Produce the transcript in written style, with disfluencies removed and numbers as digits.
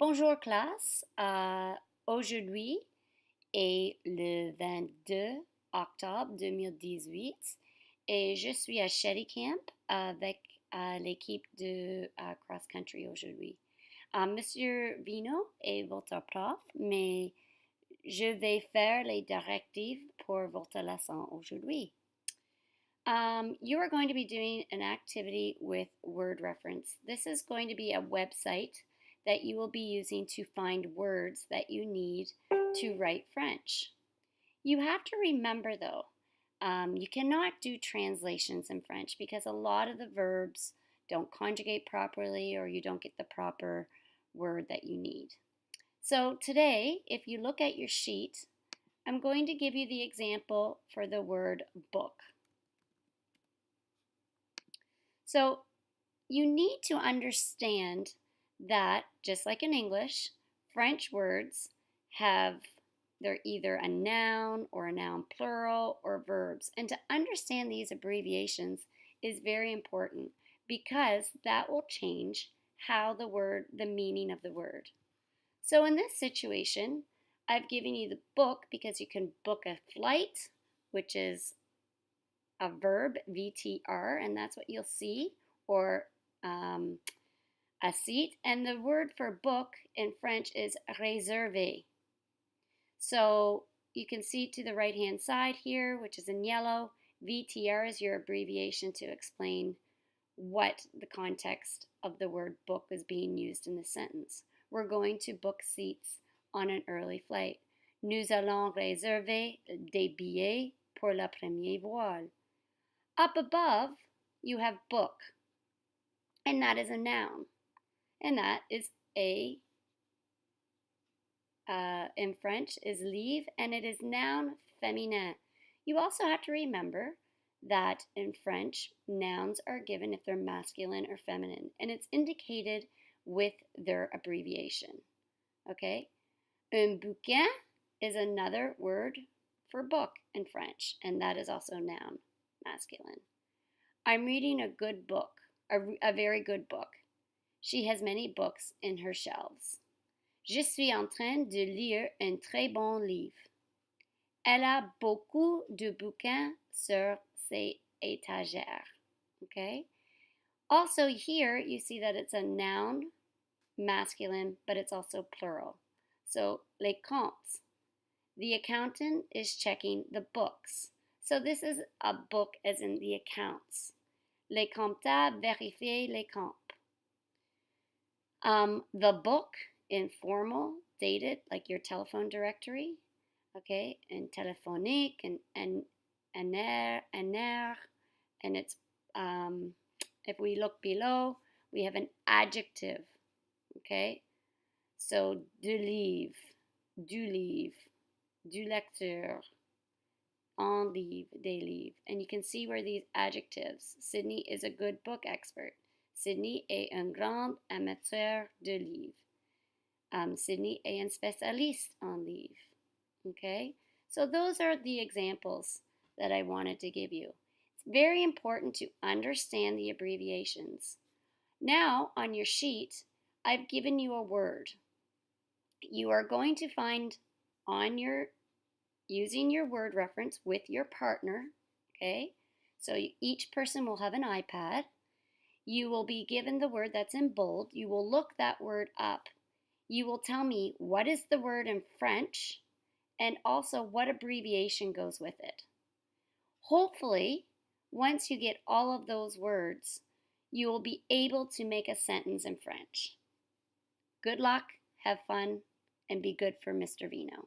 Bonjour classe, aujourd'hui est le 22 octobre 2018 et je suis à Shetty Camp avec l'équipe de cross country aujourd'hui. Monsieur Vino est votre prof, mais je vais faire les directives pour votre leçon aujourd'hui. You are going to be doing an activity with Wordreference. This is going to be a website that you will be using to find words that you need to write French. You have to remember though, you cannot do translations in French because a lot of the verbs don't conjugate properly or you don't get the proper word that you need. So today, if you look at your sheet, I'm going to give you the example for the word book. So you need to understand that, just like in English, French words they're either a noun or a noun plural or verbs. And to understand these abbreviations is very important because that will change the meaning of the word. So in this situation, I've given you the book because you can book a flight, which is a verb, VTR, and that's what you'll see, or a seat. And the word for book in French is réservé. So you can see to the right hand side here, which is in yellow, VTR is your abbreviation to explain what the context of the word book is being used in the sentence. We're going to book seats on an early flight. Nous allons réserver des billets pour le premier vol. Up above, you have book, and that is a noun. And that is in French, is livre, and it is noun féminin. You also have to remember that in French, nouns are given if they're masculine or feminine, and it's indicated with their abbreviation. Okay? Un bouquin is another word for book in French, and that is also noun, masculine. I'm reading a good book, a very good book. She has many books in her shelves. Je suis en train de lire un très bon livre. Elle a beaucoup de bouquins sur ses étagères. Okay? Also here you see that it's a noun, masculine, but it's also plural. So, les comptes. The accountant is checking the books. So this is a book as in the accounts. Les comptables vérifient les comptes. The book, informal, dated, like your telephone directory, okay, and téléphonique, and aner, and it's, if we look below, we have an adjective, okay, so du livre, du lecteur, un livre, des livres, and you can see where these adjectives. Sydney is a good book expert. Sydney est un grand amateur de livres. Sydney est un spécialiste en livres. Okay? So those are the examples that I wanted to give you. It's very important to understand the abbreviations. Now, on your sheet, I've given you a word. You are going to find using your word reference with your partner, okay? So each person will have an iPad. You will be given the word that's in bold. You will look that word up. You will tell me what is the word in French and also what abbreviation goes with it. Hopefully, once you get all of those words, you will be able to make a sentence in French. Good luck, have fun, and be good for Mr. Vino.